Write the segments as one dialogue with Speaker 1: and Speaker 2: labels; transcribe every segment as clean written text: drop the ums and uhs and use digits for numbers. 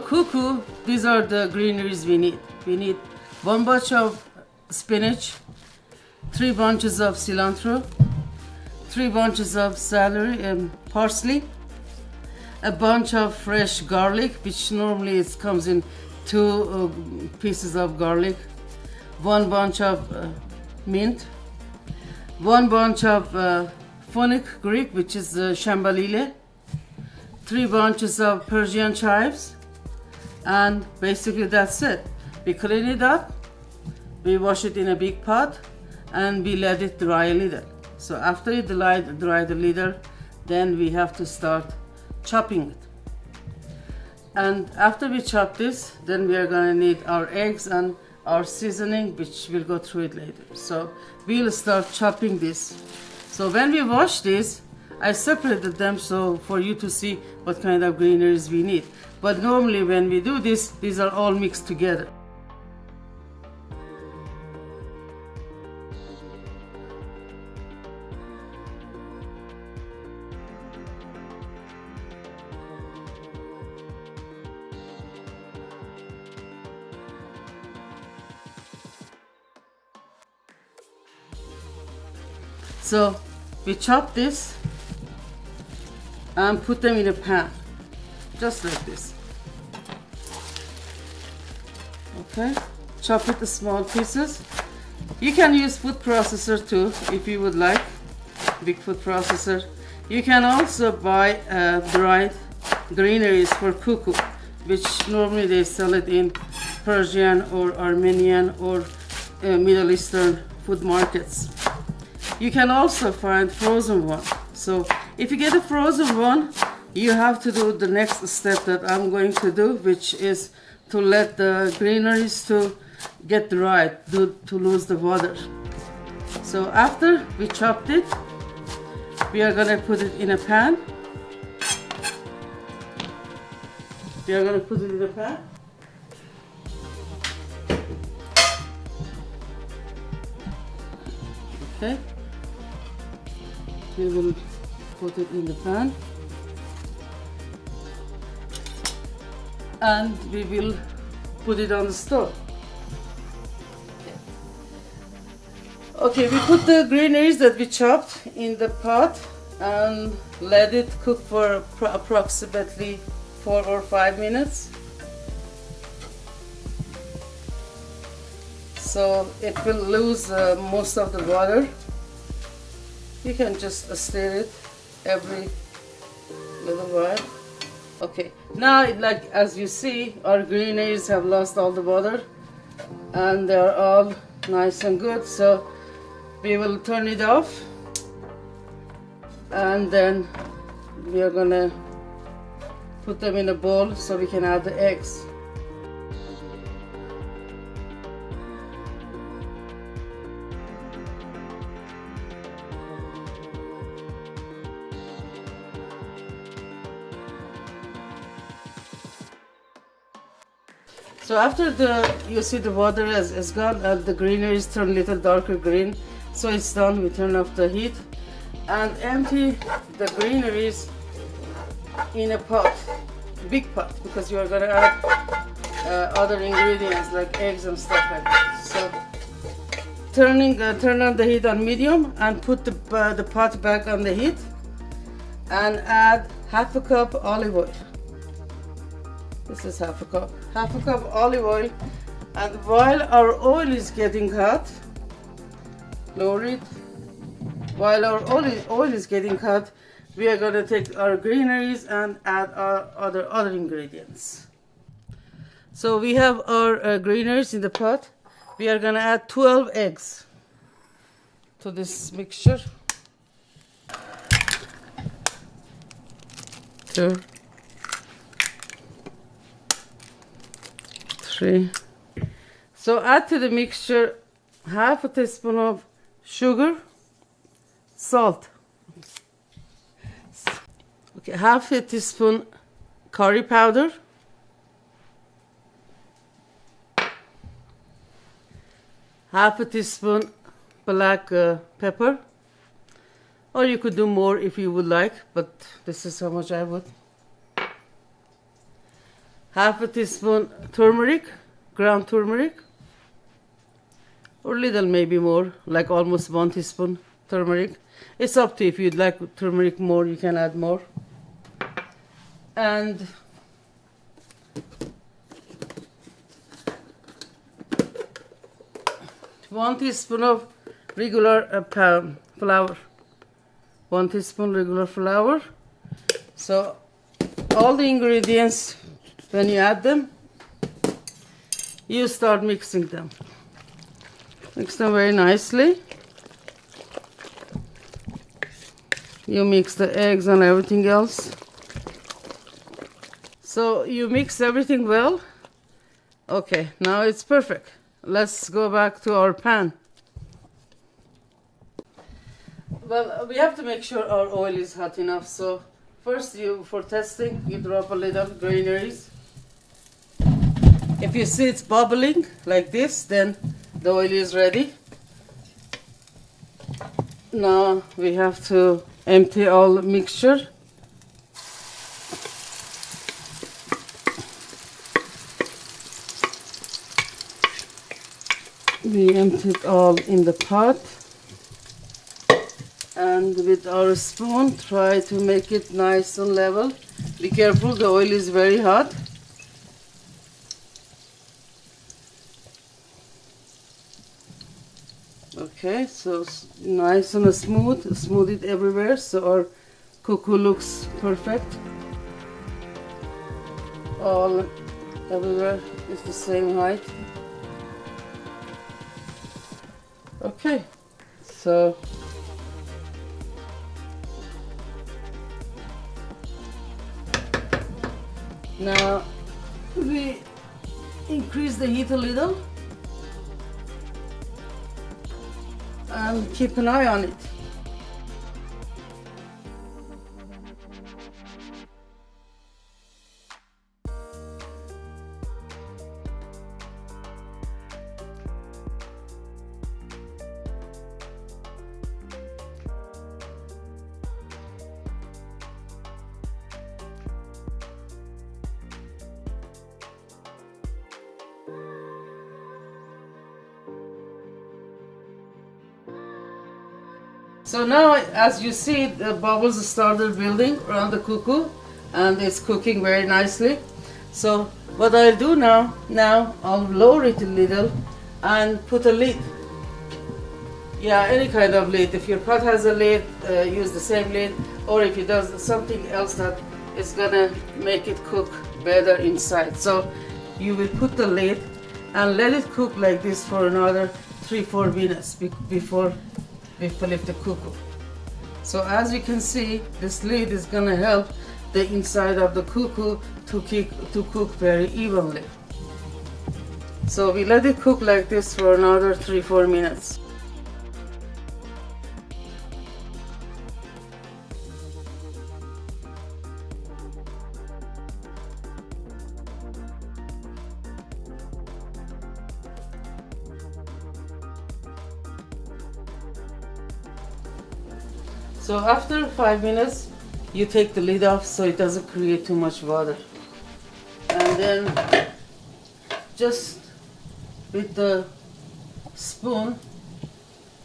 Speaker 1: kuku, these are the greeneries we need. We need 1 bunch of spinach, 3 bunches of cilantro, 3 bunches of celery and parsley, a bunch of fresh garlic, which normally it comes in 2 pieces of garlic, 1 bunch of mint, 1 bunch of fenugreek, which is shambalile, 3 bunches of Persian chives, and basically that's it. We clean it up, we wash it in a big pot, and we let it dry a little. So after it dried a little, then we have to start chopping it. And after we chop this, then we are going to need our eggs and our seasoning, which we'll go through it later. So we'll start chopping this. So when we wash this, I separated them so for you to see what kind of greeneries we need. But normally when we do this, these are all mixed together. So we chop this and put them in a pan, just like this. Okay, chop it to small pieces. You can use food processor too if you would like, big food processor. You can also buy dried greeneries for kuku, which normally they sell it in Persian or Armenian or Middle Eastern food markets. You can also find frozen one. So if you get a frozen one, you have to do the next step that I'm going to do, which is to let the greeneries to get dried, to lose the water. So after we chopped it, we are going to put it in a pan. Okay. We will put it in the pan and we will put it on the stove. Okay, we put the greeneries that we chopped in the pot and let it cook for approximately 4 or 5 minutes. So it will lose most of the water. You can just stir it every little while. Okay, now like as you see, our greeneries have lost all the water and they're all nice and good. So we will turn it off and then we are gonna put them in a bowl so we can add the eggs. So after you see the water is gone and the greeneries turn a little darker green, so it's done. We turn off the heat and empty the greeneries in a pot, big pot, because you are going to add other ingredients like eggs and stuff like that. So turn on the heat on medium and put the pot back on the heat and add half a cup olive oil. This is half a cup olive oil, and while our oil is getting hot, lower it. While our oil is getting hot, we are going to take our greeneries and add our other ingredients. So we have our greeneries in the pot. We are going to add 12 eggs to this mixture. 2, 3. So add to the mixture half a teaspoon of sugar, salt. Okay, half a teaspoon curry powder, half a teaspoon black pepper, or you could do more if you would like, but this is how much I would. half a teaspoon turmeric, ground turmeric, or little maybe more, like almost 1 teaspoon turmeric. It's up to you. If you'd like turmeric more, you can add more. And one teaspoon of regular flour. 1 teaspoon regular flour. So all the ingredients, when you add them, you start mixing them. Mix them very nicely. You mix the eggs and everything else. So you mix everything well. Okay, now it's perfect. Let's go back to our pan. Well, we have to make sure our oil is hot enough. So first, for testing, you drop a little granaries. If you see it's bubbling like this, then the oil is ready. Now we have to empty all the mixture. We empty it all in the pot. And with our spoon, try to make it nice and level. Be careful, the oil is very hot. Okay, so nice and smooth it everywhere so our kuku looks perfect. All everywhere is the same height. Okay, so now we increase the heat a little and keep an eye on it. So now, as you see, the bubbles started building around the kuku and it's cooking very nicely. So what I'll do now I'll lower it a little and put a lid. Yeah, any kind of lid. If your pot has a lid, use the same lid, or if it does something else that is gonna make it cook better inside. So you will put the lid and let it cook like this for another 3-4 minutes before we flip the kuku. So as you can see, this lid is gonna help the inside of the kuku to cook very evenly. So we let it cook like this for another 3-4 minutes. So after 5 minutes, you take the lid off so it doesn't create too much water. And then just with the spoon,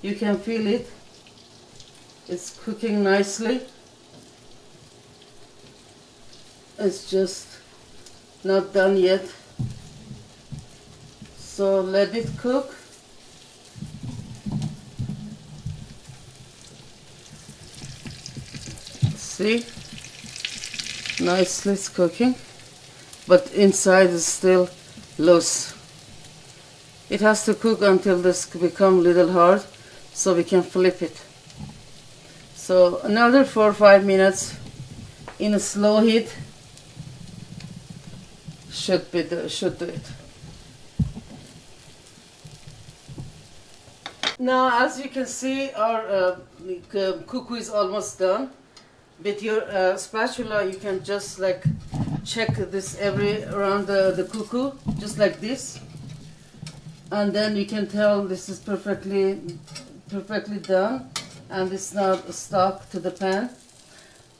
Speaker 1: you can feel it. It's cooking nicely. It's just not done yet. So let it cook. See, nicely it's cooking, but inside is still loose. It has to cook until this become a little hard, so we can flip it. So another 4 or 5 minutes in a slow heat should do it. Now, as you can see, our kuku is almost done. With your spatula, you can just like check this around the kuku, just like this, and then you can tell this is perfectly done, and it's not stuck to the pan.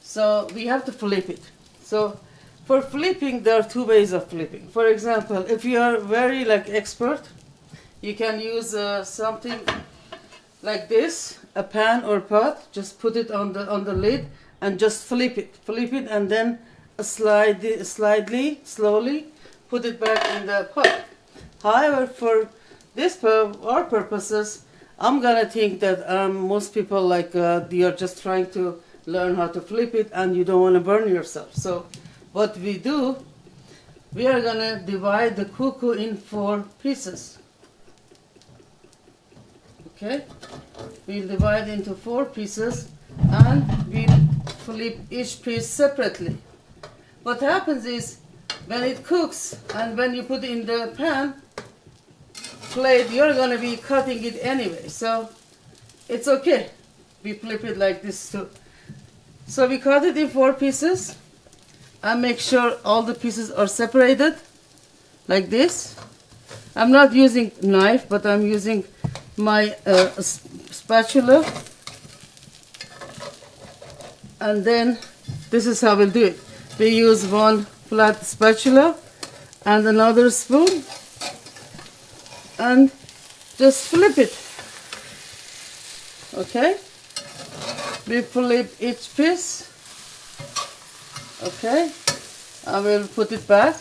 Speaker 1: So we have to flip it. So For flipping, there are two ways of flipping. For example, if you are very like expert, you can use something like this, a pan or pot. Just put it on the lid and just flip it, and then slowly put it back in the pot. However, for our purposes, I'm gonna think that most people like you're just trying to learn how to flip it and you don't want to burn yourself. So what we do, we are gonna divide the kuku in 4 pieces. Okay, we'll divide into 4 pieces and we'll flip each piece separately. What happens is when it cooks and when you put it in the pan plate, you're going to be cutting it anyway, so it's okay. We flip it like this too. So we cut it in 4 pieces and make sure all the pieces are separated like this. I'm not using knife, but I'm using my spatula, and then this is how we'll do it. We use one flat spatula and another spoon and just flip it. Okay, we flip each piece. Okay, I will put it back.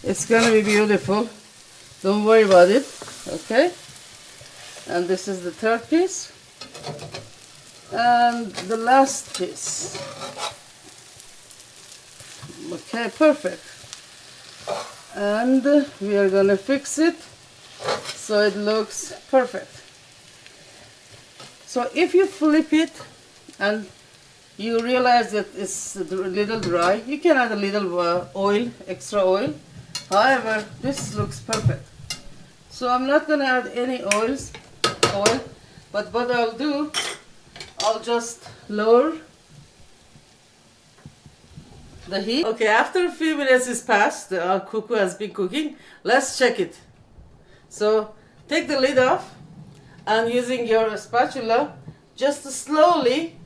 Speaker 1: It's gonna be beautiful, don't worry about it. Okay, and this is the 3rd piece and the last piece. Okay, perfect. And we are gonna fix it so it looks perfect. So if you flip it and you realize that it's a little dry, you can add a little oil, extra oil. However, this looks perfect. So I'm not gonna add any oil, but what I'll do, I'll just lower the heat. Okay, after a few minutes is passed, our kuku has been cooking. Let's check it. So take the lid off and using your spatula, just slowly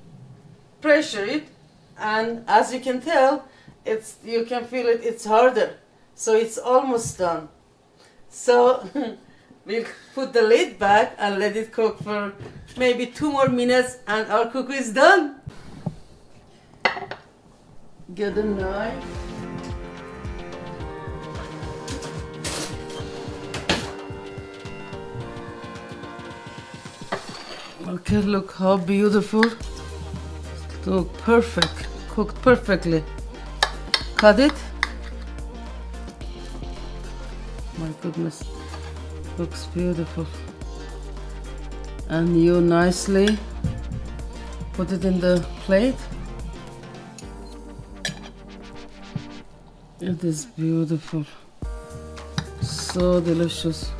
Speaker 1: pressure it, and as you can tell, you can feel it's harder. So it's almost done. So we'll put the lid back and let it cook for maybe 2 more minutes and our kuku is done. Get a knife. Okay, look how beautiful. Look, perfect. Cooked perfectly. Cut it. My goodness. Looks beautiful. And you nicely put it in the plate. It is beautiful. So delicious.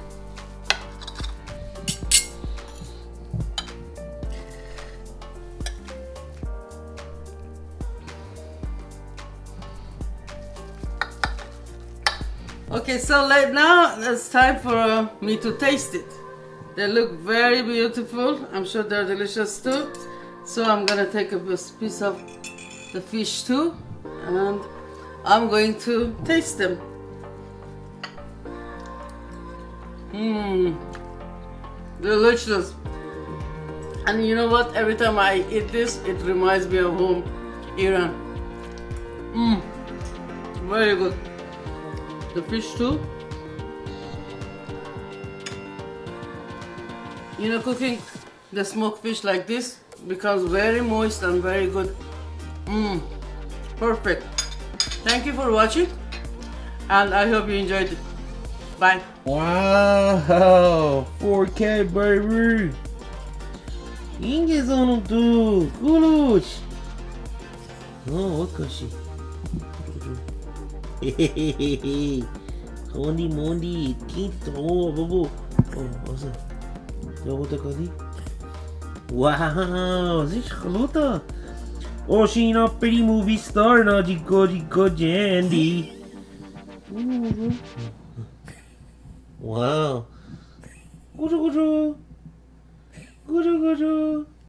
Speaker 1: Okay, so now it's time for me to taste it. They look very beautiful. I'm sure they're delicious too. So I'm gonna take a piece of the fish too, and I'm going to taste them. Delicious. And you know what? Every time I eat this, it reminds me of home, Iran. Very good. The fish too. You know, cooking the smoked fish like this becomes very moist and very good. Perfect. Thank you for watching, and I hope you enjoyed it. Bye.
Speaker 2: Wow, 4K baby. 인계선은 또 그렇지. 어까시. 헤헤헤헤. 뭔디 틴트 보보. 어서. 저거까지. Wow, this is gelukkig. Oshina pretty movie star na die good Jandy. Wow. Good.